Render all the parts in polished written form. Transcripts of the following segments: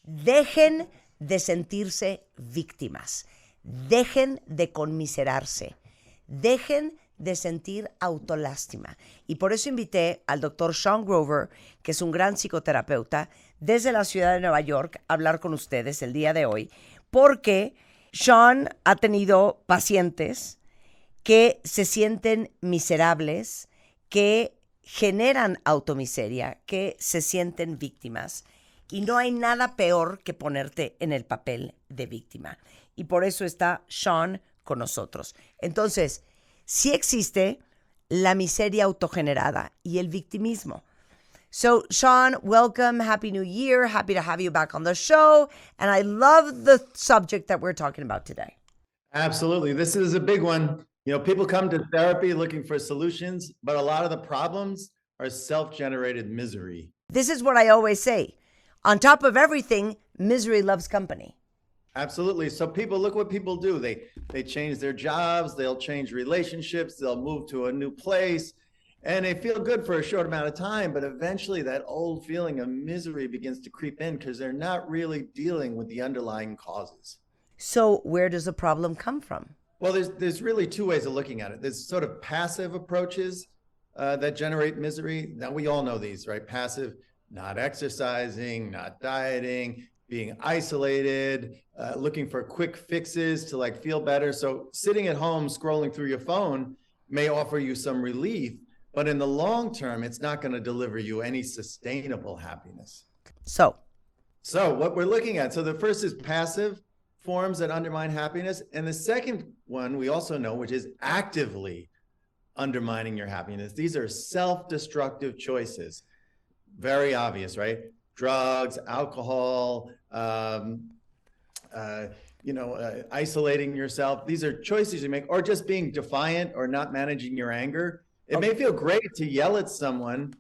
Dejen de sentirse víctimas. Dejen de conmiserarse. Dejen de sentir autolástima. Y por eso invité al doctor Sean Grover, que es un gran psicoterapeuta, desde la ciudad de Nueva York, a hablar con ustedes el día de hoy, porque Sean ha tenido pacientes que se sienten miserables, que generan automiseria, que se sienten víctimas. Y no hay nada peor que ponerte en el papel de víctima. Y por eso está Sean con nosotros. Entonces, sí existe la miseria autogenerada y el victimismo. So, Sean, welcome. Happy New Year. Happy to have you back on the show. And I love the subject that we're talking about today. Absolutely. This is a big one. You know, people come to therapy looking for solutions, but a lot of the problems are self-generated misery. This is what I always say. On top of everything, misery loves company. Absolutely. So people, look what people do. They change their jobs, they'll change relationships, they'll move to a new place, and they feel good for a short amount of time, but eventually that old feeling of misery begins to creep in because they're not really dealing with the underlying causes. So where does the problem come from? Well, there's really two ways of looking at it. There's sort of passive approaches that generate misery. Now, we all know these, right? Passive, not exercising, not dieting, being isolated, looking for quick fixes to like feel better. So sitting at home scrolling through your phone may offer you some relief, but in the long term, it's not going to deliver you any sustainable happiness. So what we're looking at, so the first is passive forms that undermine happiness. And the second one we also know, which is actively undermining your happiness. These are self-destructive choices. Very obvious, right? Drugs, alcohol, isolating yourself. These are choices you make, or just being defiant or not managing your anger. It may feel great to yell at someone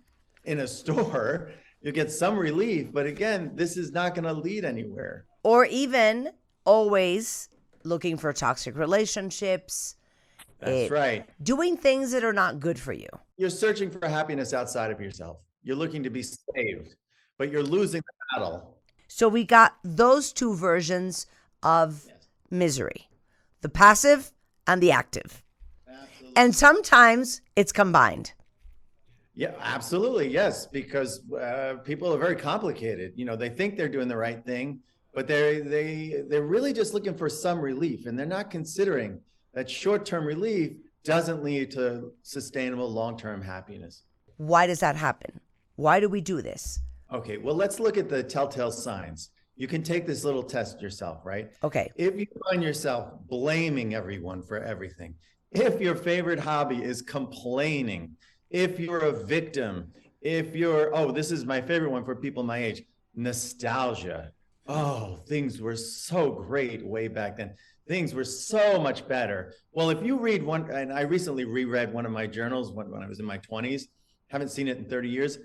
in a store. You get some relief, but again, this is not going to lead anywhere. Or even always looking for toxic relationships. That's right. Doing things that are not good for you. You're searching for happiness outside of yourself. You're looking to be saved, but you're losing the battle. So we got those two versions of misery, the passive and the active. Absolutely. And sometimes it's combined. Yeah, absolutely. Yes, because people are very complicated. You know, they think they're doing the right thing, but they're really just looking for some relief, and they're not considering that short-term relief doesn't lead to sustainable long-term happiness. Why does that happen? Why do we do this? Okay, well, let's look at the telltale signs. You can take this little test yourself, right? Okay. If you find yourself blaming everyone for everything, if your favorite hobby is complaining, if you're a victim, if you're, this is my favorite one for people my age, nostalgia. Oh, things were so great way back then. Things were so much better. Well, if you read one, and I recently reread one of my journals when I was in my 20s, haven't seen it in 30 years.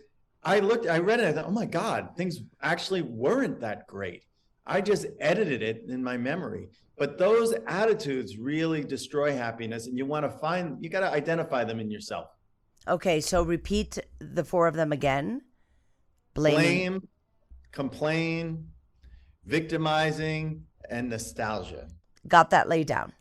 I read it, I thought, oh my God, things actually weren't that great. I just edited it in my memory. But those attitudes really destroy happiness, and you got to identify them in yourself. Okay, so repeat the four of them again. Blame, complain, victimizing, and nostalgia. Got that laid down.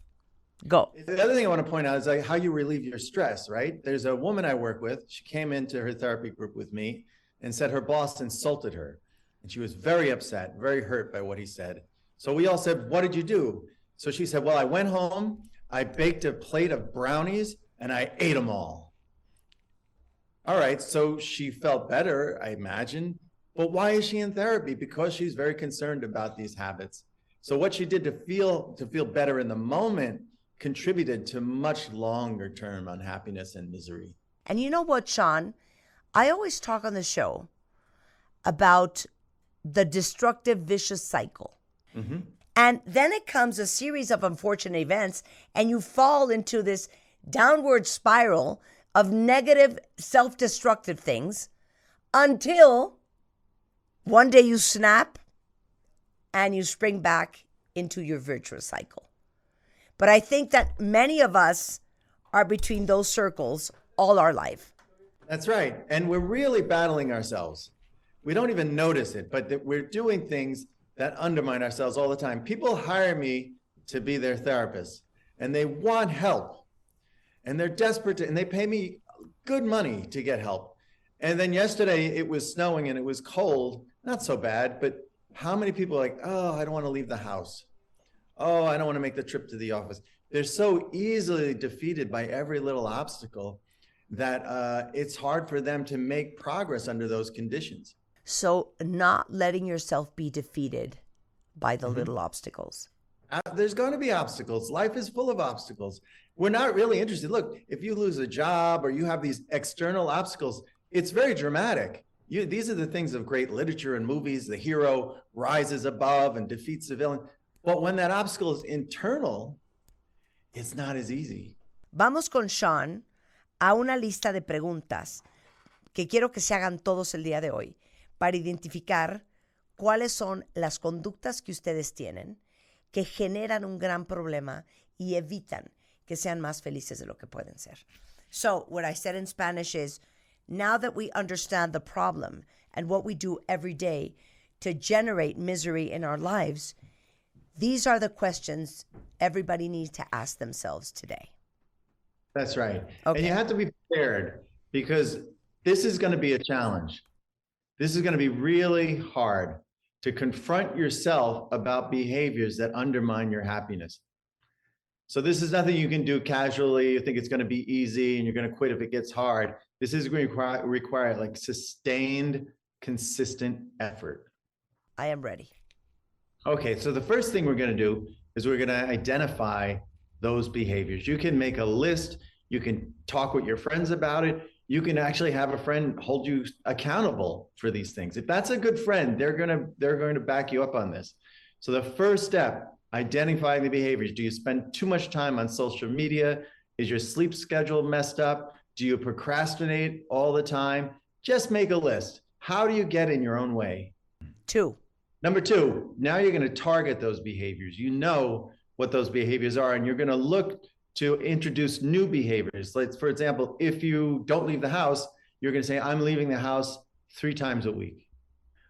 Go. The other thing I want to point out is like how you relieve your stress, right? There's a woman I work with. She came into her therapy group with me and said her boss insulted her. And she was very upset, very hurt by what he said. So we all said, what did you do? So she said, well, I went home, I baked a plate of brownies, and I ate them all. All right, so she felt better, I imagine. But why is she in therapy? Because she's very concerned about these habits. So what she did to feel better in the moment contributed to much longer term unhappiness and misery. And you know what, Sean? I always talk on the show about the destructive, vicious cycle. Mm-hmm. And then it comes a series of unfortunate events, and you fall into this downward spiral of negative, self-destructive things until one day you snap and you spring back into your virtuous cycle. But I think that many of us are between those circles all our life. That's right. And we're really battling ourselves. We don't even notice it, but we're doing things that undermine ourselves all the time. People hire me to be their therapist, and they want help, and they're desperate to, and they pay me good money to get help. And then yesterday it was snowing and it was cold, not so bad, but how many people are like, oh, I don't want to leave the house. Oh, I don't want to make the trip to the office. They're so easily defeated by every little obstacle that it's hard for them to make progress under those conditions. So not letting yourself be defeated by the little obstacles. There's going to be obstacles. Life is full of obstacles. We're not really interested. Look, if you lose a job or you have these external obstacles, it's very dramatic. These are the things of great literature and movies. The hero rises above and defeats the villain. But when that obstacle is internal, it's not as easy. Vamos con Sean a una lista de preguntas que quiero que se hagan todos el día de hoy para identificar cuáles son las conductas que ustedes tienen que generan un gran problema y evitan que sean más felices de lo que pueden ser. So, what I said in Spanish is, now that we understand the problem and what we do every day to generate misery in our lives, these are the questions everybody needs to ask themselves today. That's right. Okay. And you have to be prepared because this is going to be a challenge. This is going to be really hard to confront yourself about behaviors that undermine your happiness. So this is nothing you can do casually. You think it's going to be easy and you're going to quit if it gets hard. This is going to require like sustained, consistent effort. I am ready. Okay, so the first thing we're going to do is we're going to identify those behaviors. You can make a list. You can talk with your friends about it. You can actually have a friend hold you accountable for these things. If that's a good friend, they're going to back you up on this. So the first step, identifying the behaviors. Do you spend too much time on social media? Is your sleep schedule messed up? Do you procrastinate all the time? Just make a list. How do you get in your own way? 2. Number 2, now you're going to target those behaviors. You know what those behaviors are, and you're going to look to introduce new behaviors. Like, for example, if you don't leave the house, you're going to say, I'm leaving the house 3 times a week.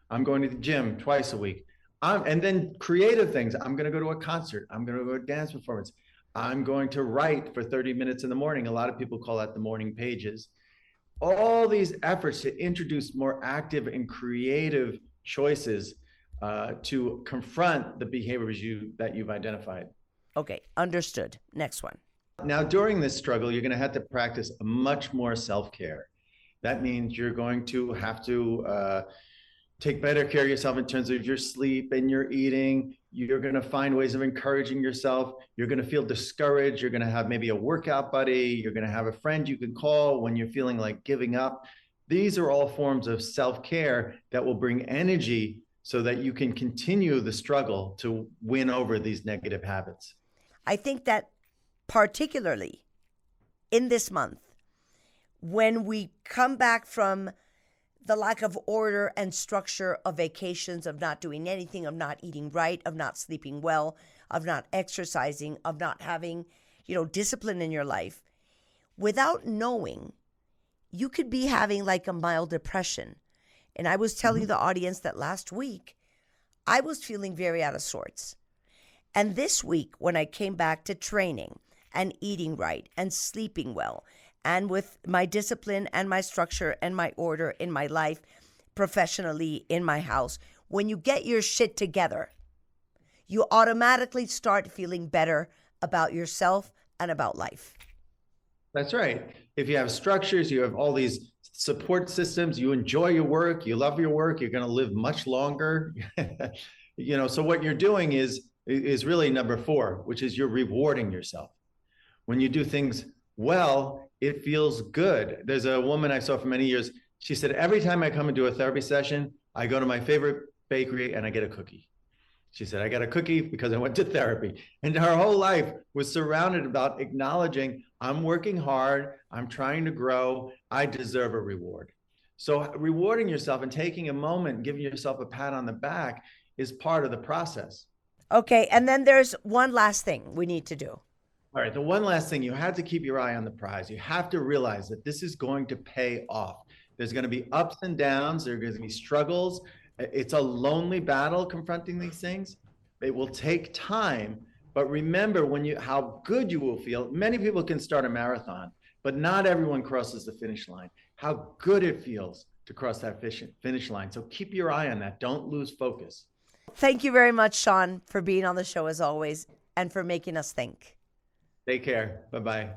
I'm going to the gym twice a week. And then creative things. I'm going to go to a concert. I'm going to go to a dance performance. I'm going to write for 30 minutes in the morning. A lot of people call that the morning pages. All these efforts to introduce more active and creative choices to confront the behaviors that you've identified. Okay, understood. Next one. Now, during this struggle, you're going to have to practice much more self-care. That means you're going to have to take better care of yourself in terms of your sleep and your eating. You're going to find ways of encouraging yourself. You're going to feel discouraged. You're going to have maybe a workout buddy. You're going to have a friend you can call when you're feeling like giving up. These are all forms of self-care that will bring energy so that you can continue the struggle to win over these negative habits. I think that particularly in this month, when we come back from the lack of order and structure of vacations, of not doing anything, of not eating right, of not sleeping well, of not exercising, of not having, discipline in your life, without knowing, you could be having like a mild depression. And I was telling the audience that last week, I was feeling very out of sorts. And this week, when I came back to training and eating right and sleeping well, and with my discipline and my structure and my order in my life, professionally, in my house, when you get your shit together, you automatically start feeling better about yourself and about life. That's right. If you have structures, you have all these support systems, you enjoy your work, you love your work, you're going to live much longer. So what you're doing is really number 4, which is you're rewarding yourself. When you do things well, it feels good. There's a woman I saw for many years. She said, every time I come and do a therapy session, I go to my favorite bakery and I get a cookie. She said, I got a cookie because I went to therapy. And her whole life was surrounded about acknowledging, I'm working hard, I'm trying to grow, I deserve a reward. So rewarding yourself and taking a moment, giving yourself a pat on the back is part of the process. Okay, and then there's one last thing we need to do. All right, the one last thing, you have to keep your eye on the prize. You have to realize that this is going to pay off. There's going to be ups and downs. There's going to be struggles. It's a lonely battle confronting these things. It will take time, but remember how good you will feel. Many people can start a marathon, but not everyone crosses the finish line. How good it feels to cross that finish line. So keep your eye on that. Don't lose focus. Thank you very much, Sean, for being on the show as always and for making us think. Take care. Bye-bye.